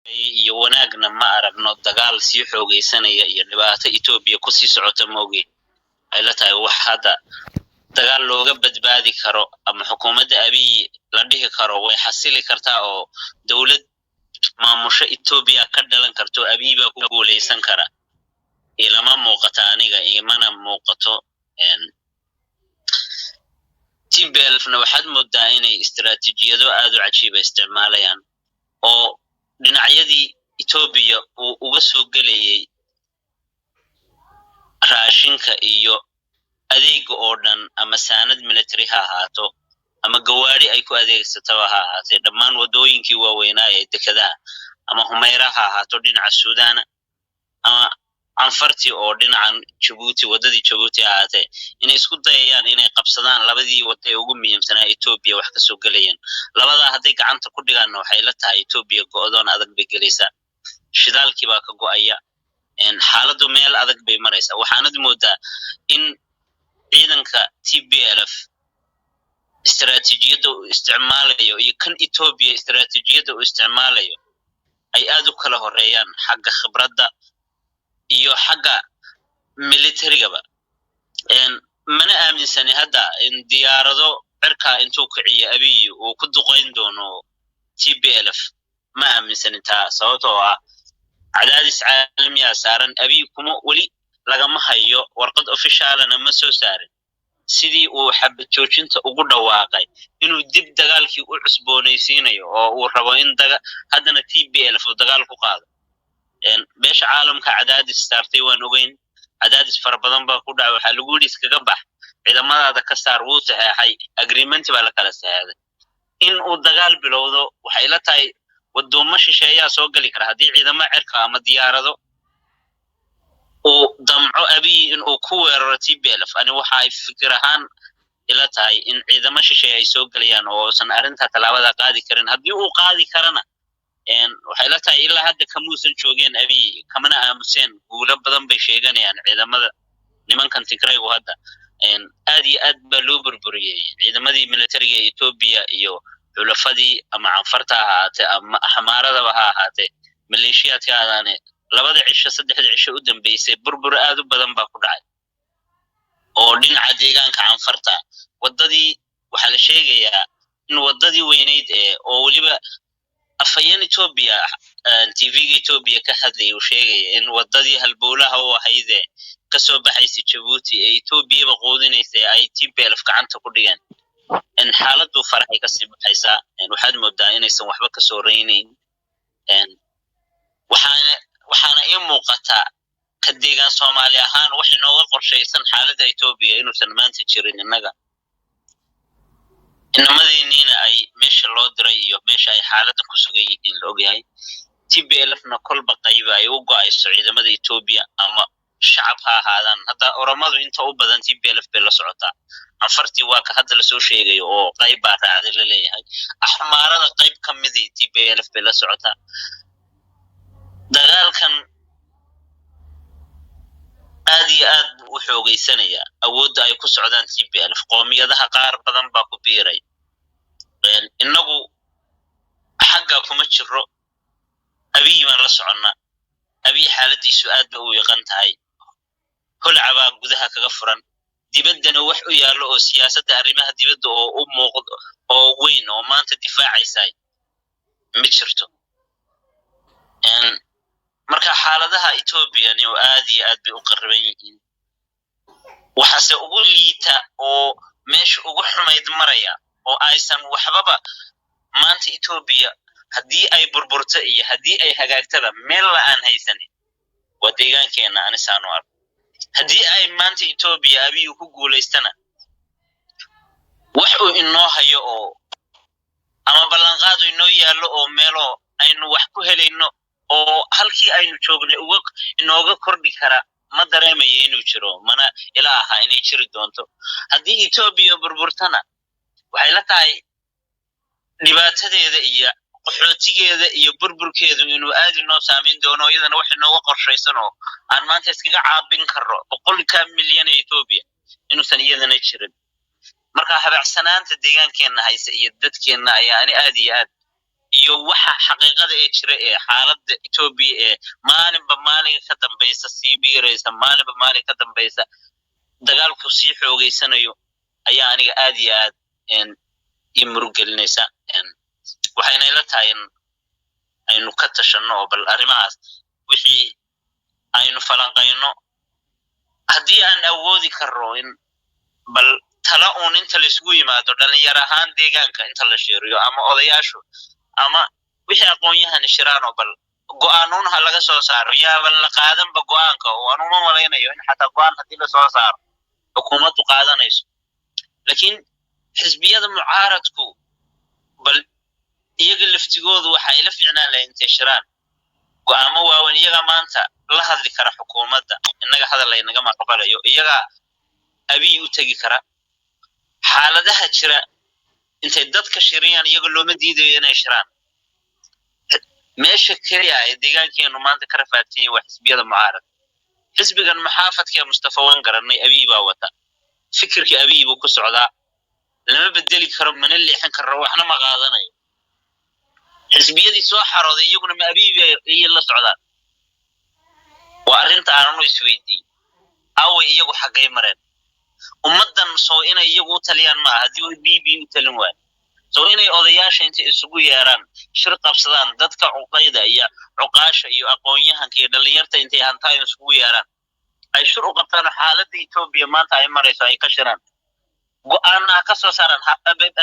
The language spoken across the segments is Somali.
iyo wanaagna ma aragno dagaal sii xoogeysanaya iyo dhibaato Ethiopia ku sii socota moogi ay la tahay wax hada dagaal looga badbaadi karo ama xukuumadda Abiy la dhihi karo way xasili kartaa oo dawlad maamusha Ethiopia ka dhalan karto Abiy baa ku guuleysan kara ilama muuqata aniga imana muuqato TPLF-na waxaad moodaa inay istiraatiijiyado aad u cajiib isticmaalayaan oo dhinacyadii Ethiopia uu uga soo galayay raashinka iyo adeega oo dhan ama saanad military ha ahaato ama gawaari ay ku adeegsato ha ahaatee dhammaan wadooyinkii waaweynaa ee dekedaha ama Humayra ha ahaato dhinaca Suudaan ama anfarti oo dhinacan Djibouti wadadii Djibouti ahaatee inay isku dayayaan inay qabsadaan labadii wada ee ugu muhiimsanaa Ethiopia wax ka soo galayeen labada hadday gacanta ku dhigaan waxay la tahay Ethiopia go'doon adag bay galaysaa shidaalkii baa ka go'aya xaaladdu meel adag bay maraysaa waxaanad moodaa in ciidanka TPLF istiraatiijiyada uu isticmaalayo iyo kan Ethiopia istiraatiijiyada uu isticmaalayo ay aad u kala horeeyaan xagga khibradda iyo xagga military-gaba mana aaminsani hadda in diyaarado cirka intuu kiciyo Abiy uu ku duqeyn doono TPLF ma aaminsani taa sababtoo ah cadaadis caalami ah saaran Abiy kuma wali lagama hayo warqad officialna ma soo saarin sidii uu xabad joojinta ugu dhawaaqay inuu dib dagaalkii u cusboonaysiinayo oo uu rabo in haddana TPLF uu dagaal ku qaado beesha caalamka cadaadis saartay waan ogeyn cadaadis fara badan baa ku dhacay waxa lagu yiri iskaga bax ciidamada ka saar wuu saxeexay agreement baa la kala saxeexay in uu dagaal bilowdo waxay la tahay wadoomo shisheeyaa soo gali kara haddii ciidamo cirka ama diyaarado oo damco Abiy in uu ku weeraro TPLF ani waxa ay fikir ahaan ila tahay in ciidamo shisheeye ay soo galayaan oo san arinta talaabada qaadi karin haddii uu qaadi karana waxay la tahay ilaa hadda kamuusan joogeen Abiy kamana aamuseen guulo badan bay sheeganayaan ciidamada nimankan Tigray-gu hadda aad iyo aad baa loo burburiyay ciidamadii militariga ee Ethiopia iyo xulafadii ama anfarta ahaatee ama xamaarada ha ahaatee maleeshiyaadka aadane labada cisho saddexda cisho u dambeysay burbur aad u badan baa ku dhacay oo dhinaca deegaanka anfarta wadadii waxa la sheegayaa in wadadii weyneyd oo waliba afayeen Ethiopia TV-ga Ethiopia ka hadlay uu sheegay in wadadii halbowlaha oo ahayd ka soo baxaysay Djibouti ee Ethiopia ba qoodinaysay ay TPLF gacanta ku dhigeen in xaaladdu faraxay ka sii baxaysaa waxaad moodaa inaysan waxba ka soo reynayn waxaana ii muuqataa ka deegaan Soomaali ahaan wax inooga qorshaysan xaaladda Ethiopia inuusan maanta jirin innaga inamadeenina ay meesha loo diray iyo meesha ay xaaladda ku sugan yihiin la ogyahay TPLF-na kolba qayb ay u go'ayso ciidamada Ethiopia ama shacab ha ahaadaan hadda Oromadu inta u badan TPLF bay la socotaa anfartii waa ka hadda la soo sheegayo oo qayb baa raacday la leeyahay axmaarada qayb ka mid ah TPLF bay la socotaa dagaalkan aad iyo aad u xoogeysanaya awoodda ay ku socdaan TPLF qoomiyadaha qaar badan baa ku biiray inagu xagga kuma jiro Abiy baan la soconnaa Abiy xaaladiisu aad ba u yaqaan tahay holcaba gudaha kaga furan dibaddana wax u yaalo oo siyaasadda arrimaha dibadda oo u muuqdo oo weyn oo maanta difaacaysa ma jirto marka xaaladaha Ethiopia oo aad iyo aad bay u qarriban yihiin waxaase ugu liita oo meesha ugu xumayd maraya oo aysan waxbaba maanta Ethiopia haddii ay burburto iyo haddii ay hagaagtaba meel la aan haysanin waa deegaankeena anisaano arko haddii ay maanta Ethiopia Abiy ku guuleystana wax uu inoo hayo oo ama ballanqaad inoo yaalo oo meelo aynu wax ku helayno oo halkii aynu joognay inooga kordhi kara ma dareemayo inuu jiro mana ilaaha inay jiri doonto haddii Ethiopia burburtana waxay la tahay dhibaatadeeda iyo qaxootigeeda iyo burburkeedu inuu aad inoo saameyn doono iyadana wax inooga qorshaysan oo aan maanta iskaga caabin karo 100 milyan ee Ethiopia inuusan iyadana jirin marka habacsanaanta deegaankeena haysa iyo dadkeena ayaa aad iyo aad iyo waxa xaqiiqada ee jira ee xaaladda Ethiopia ee maalinba maalinka ka dambaysa sii biiraysa maalinba maalinka ka dambaysa dagaalku sii xoogeysanayo ayaa aniga aad iyo aad ii murugelinaysa waxayna ila tahay in aynu ka tashano oo bal arrimahaas wixii aynu falanqayno haddii aan awoodi karno in bal tala uun inta la isugu yimaado dhalinyar ahaan deegaanka inta la sheeriyo ama odayaashu ama wixii aqoon-yahan shiraan oo bal go'aanuun ha laga soo saaro yaaban la qaadanba go'aanka oo aan uma malaynayo in xataa go'aan haddii la soo saaro xukuumaddu qaadanayso laakiin xisbiyada mucaaradku bal iyaga laftigoodu waxay la fiicnaan lahayd intay shiraan go'aamo waaweyn iyaga maanta la hadli kara xukuumadda innaga hadal laynaga maqbalayo iyaga abiy u tegi kara xaaladaha jira intay dadka shiriyaan iyaga looma diidayo inay shiraan meesha keliya ay deegaankeenu maanta ka rafaadsan waa xisbiyada mucaarad xisbigan maxaafadka Mustafa waan garanay abiy baa wata fikirkii abiy buu ku socdaa lama bedeli karo mana leexin karo waxna ma qaadanayo xisbiyadii soo xarooday iyaguna ma abiy ay la socdaan waa arrinta aanu isweydiin away iyagu xaqay mareen ummadan soo inay iyagu taliyaan ma hadii uu bibi u talin waay soo inay odayaasha inta isugu yeeraan shir qabsadaan dadka uqayda iyo uqaasha iyo aqoon-yahanka iyo dhalinyarta intay hantaan isugu yeeraan ay shir u qabtaan xaaladda Ethiopia maanta ay marayso ay ka shiraan go'aana ka soo saaran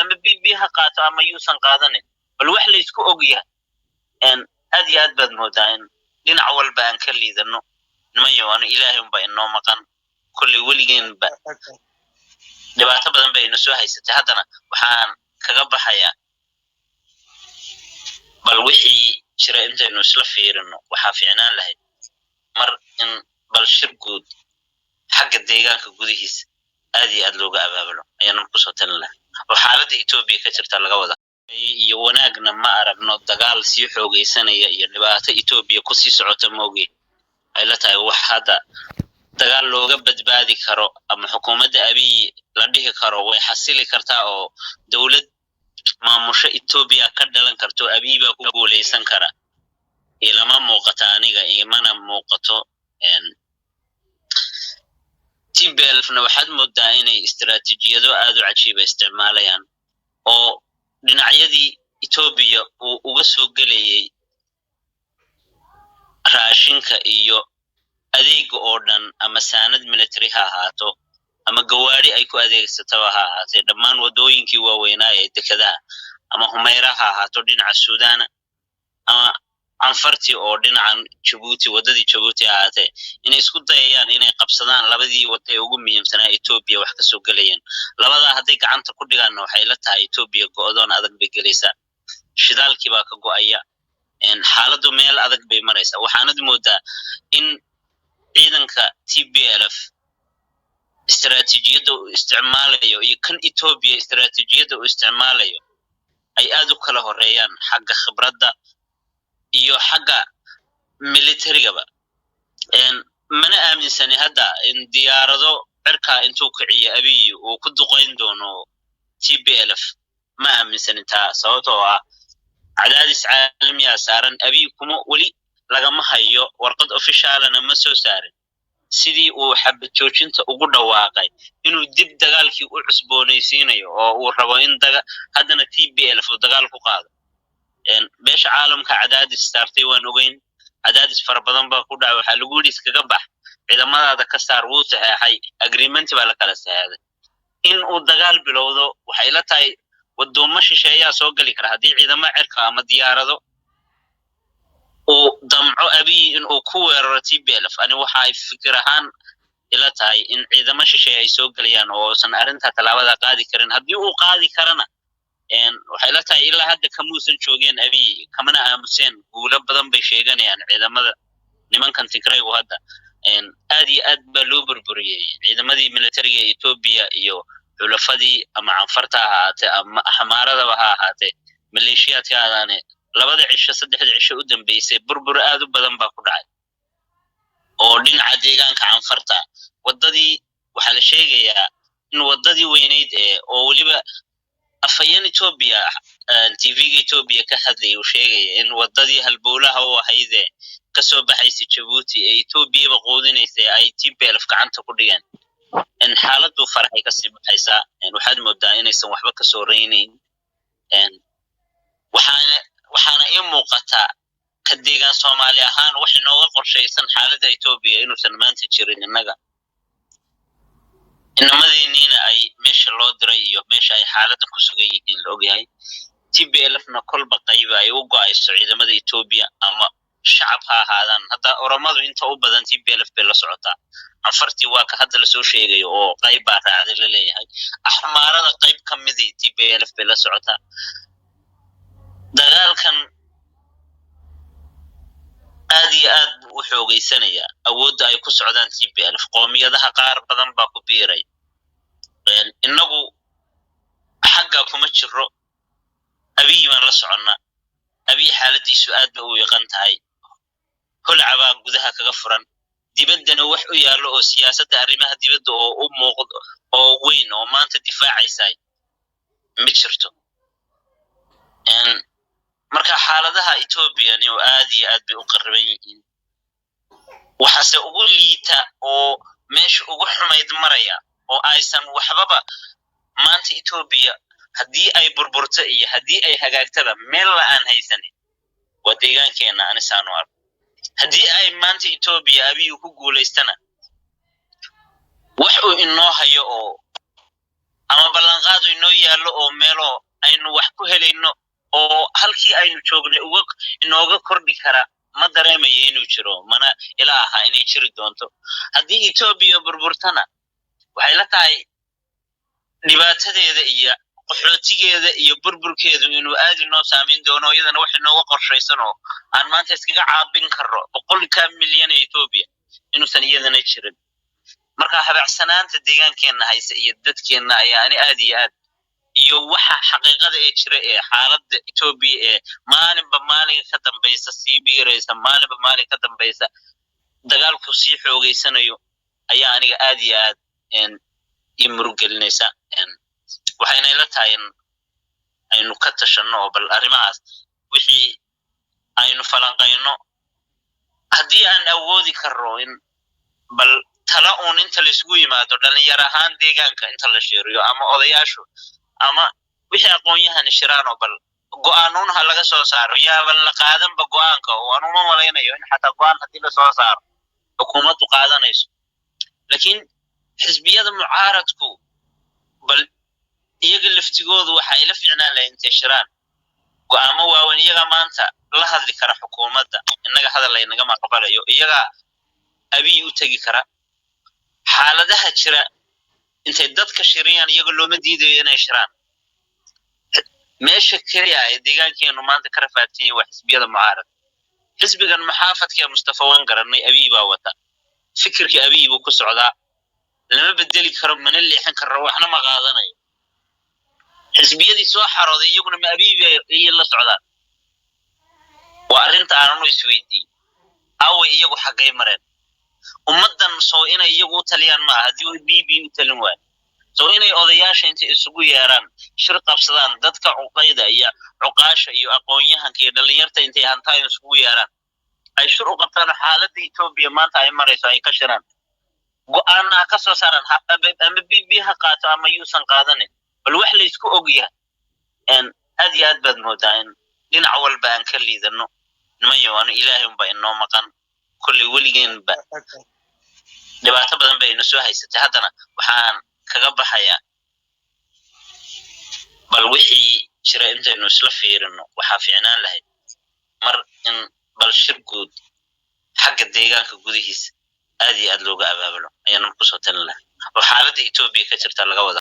ama bibi ha qaato ama yuusan qaadanin bal wax la isku ogyahay aad iyo aad baad moodaa in dhinac walba aan ka liidano nimayo aan ilaahay unba inoo maqan kulli weligeen ba dhibaato badan bay inoo soo haysatay haddana waxaan kaga baxayaa bal wixii jira intaynu isla fiirino waxaa fiicnaan lahayd mar in bal shir guud xagga deegaanka gudihiisa aad iyo aad looga abaabulo ayaan ku soo talin lahaa oo xaaladda Ethiopia ka jirta laga wada iyo wanaagna ma aragno dagaal sii xoogeysanaya iyo dhibaato Ethiopia ku sii socota moogi ay la tahay wax hadda dagaal looga badbaadi karo ama xukuumadda abiy la dhihi karo way xasili kartaa oo dawlad maamusha Ethiopia ka dhalan karto abiy baa ku guuleysan kara ilama muuqata aniga imana muuqato TPLF-na waxaad moodaa inay istiraatiijiyado aad u cajiib isticmaalayaan oo dhinacyadii Ethiopia uu uga soo galayay raashinka iyo adeeg oo dhan ama saanad military ha ahaato ama gawaari ay ku adeegsato ha ahaatee dhammaan wadooyinkii waaweynaa ee dekedaha ama Humayra ha ahaato dhinaca Suudaan ama anfarti oo dhinacan Djibouti wadadii Djibouti ahaatee inay isku dayayaan inay qabsadaan labadii wada ee ugu muhiimsanaa Ethiopia wax ka soo galayeen labada haday gacanta ku dhigaan waxay la tahay Ethiopia go'doon adag bay galaysaa shidaalkii baa ka go'aya xaaladdu meel adag bay maraysaa waxaanad moodaa in ciidanka TPLF istiraatiijiyada uu isticmaalayo iyo kan Ethiopia istiraatiijiyada uu isticmaalayo ay aad u kala horeeyaan xagga khibradda iyo xagga military-gaba mana aaminsani hadda in diyaarado cirka intuu kiciyo abiy uu ku duqeyn doono TPLF ma aaminsani taa sababtoo ah cadaadis caalami ah saaran abiy kuma wali lagama hayo warqad officialna ma soo saarin sidii uu xabad joojinta ugu dhawaaqay inuu dib dagaalkii u cusboonaysiinayo oo uu rabo in haddana TPLF uu dagaal ku qaado beesha caalamka cadaadis saartay waan ogeyn cadaadis fara badan baa ku dhacay waxa lagu yiri iskaga bax ciidamada ka saar wuu saxeexay agreement baa la kala saxeexay in uu dagaal bilowdo waxay la tahay wadoomo shisheeyaa soo gali kara hadii ciidamada cirka ama diyaarado oo damco abiy in uu ku weeraro TPLF ani waxa ay fikir ahaan ila tahay in ciidamada shisheeyaa ay soo galayaan oo san arinta talaabada qaadi karin hadii uu qaadi karana waxay la tahay ilaa hadda kamuusan joogeen abiy kamana aamuseen guulo badan bay sheeganayaan ciidamada nimankan Tigray oo hadda aad iyo aad baa loo burburiyay ciidamadii militariga Ethiopia iyo xulafadii ama anfarta ahaatee ama xamaaradaba ha ahaatee maleeshiyaadka aadane labada cisho saddexda cisho u dambeysay burbur aad u badan baa ku dhacay oo dhinaca deegaanka anfarta wadadii waxa la sheegayaa in wadadii weyneyd oo waliba afayeen Ethiopia TV Ethiopia ka hadlay uu sheegay in wadadii halbowlaha oo ahayd ka soo baxaysa Djibouti ee Ethiopia qoodinaysay ay TPLF gacanta ku dhigeen in xaaladdu faraxay ka sii baxaysa waxaad moodaa inaysan waxba ka soo reynayn waxaana ii muuqata ka deegaan Soomaali ahaan wax inooga qorshaysan xaaladda Ethiopia inuusan maanta jirin innaga inamadeenina ay meesha loo diray iyo meesha ay xaaladda ku sugan yihiin la ogyahay TPLF-na kolba qayb ay u go'ayso ciidamada Ethiopia ama shacab ha ahaadaan hadda oramadu inta u badan TPLF bay la socotaa afartii waa ka hadda la soo sheegay oo qayb baa raacday la leeyahay axmaarada qayb ka mid ah TPLF bay la socotaa dagaalkan aad iyo aad u xoogaysanaya awoodda ay ku socdaan TPLF qoomiyadaha qaar badan baa ku biiray inagu xagga kuma jiro abiy baan la soconnaa abiy xaaladiisu aad ba u yaqaan tahay holcaba gudaha kaga furan dibaddana wax u yaalo oo siyaasadda arrimaha dibadda oo u muuqdo oo weyn oo maanta difaacaysa ma jirto marka xaaladaha Ethiopia ni oo aad iyo aad bay u qarban yihiin waxaase ugu liita oo meesha ugu xumayd maraya oo aysan waxbaba maanta Ethiopia haddii ay burburto iyo haddii ay hagaagtaba meel la aan haysanin waa deegaankeena anisaanu arko haddii ay maanta Ethiopia abiy ku guuleystana wax uu inoo hayo oo ama ballanqaad inoo yaalo oo meelo aynu wax ku helayno oo halkii aynu joognay inooga kordhi kara ma dareemayo inuu jiro mana ilaaha inay jiri doonto haddii Ethiopia burburtana waxay la tahay dhibaatadeeda iyo qaxootigeeda iyo burburkeedu inuu aad inoo saameyn doono iyadana wax inooga qorshaysan oo aan maanta iskaga caabin karo 100 milyan ee Ethiopia inuusan iyadana jirin marka habacsanaanta deegaankeena haysa iyo dadkeena ayaa aad iyo aad iyo waxa xaqiiqada ee jira ee xaaladda Ethiopia ee maalinba maalin ka dambaysa sii biiraysa maalinba maalin ka dambaysa dagaalku sii xoogaysanayo ayaa aniga aad iyo aad in murugelinaysa waxayna ila tahay in aynu ka tashano oo bal arrimahaas wixii aynu falanqayno haddii aan awoodi karro in bal tala uun inta la isugu yimaado dhalinyaro ahaan deegaanka inta la sheeriyo ama odayaashu ama wixii aqoon-yahan shiraan oo bal go'aanuun ha laga soo saaro yaaban la qaadanba go'aanka oo aan uma malaynayo in xataa go'aan haddii la soo saaro xukuumaddu qaadanayso laakiin xisbiyada mucaaradku bal iyaga laftigoodu waxay la fiicnaan lahayn intay shiraan go'aamo waaweyn iyaga maanta la hadli kara xukuumadda innaga hadal laynaga maqbalayo iyaga abiy u tagi kara xaaladaha jira intay dadka shiriyaan iyaga looma diidayo inay shiraan meesha kaliya ee deegaankeenu maanta ka rafaadsan waa xisbiyada mucaarad xisbigan maxaafadka Mustafa waan garanay abiy baa wata fikirka abiy buu ku socdaa lama bedeli karo mana leexan karo waxna ma qaadanayo xisbiyadii soo xarooday iyaguna ma abiy bay la socdaan waa arrinta aanu isweydiin away iyagu xagay mareen ummadan soo inay iyagu taliyaan ma hadii uu BB u talin waay soo inay odayaasha inta isugu yeeraan shir qabsadaan dadka cuqayda iyo cuqaasha iyo aqoon-yahanka iyo dhalinyarta intay hantaan isugu yeeraan ay shir u qabtaan xaaladda Ethiopia maanta ay marayso ay ka shiraan go'aana ka soo saaran ama BB ha qaato ama yuusan qaadanin bal wax la isku ogyahay aad iyo aad baad moodaa in dhinac walba aan ka liidano nimayo aan ilaahay unba inoo maqan kulli weligeen ba dhibaato badan bay soo haysatay haddana waxaan kaga baxayaa bal wixii jira intaynu isla fiirino waxaa fiicnaan lahayd mar in bal shir guud xagga deegaanka gudihiisa aad iyo aad looga abaabulo ayaan ku soo talin lahaa oo xaaladda Ethiopia ka jirta laga wada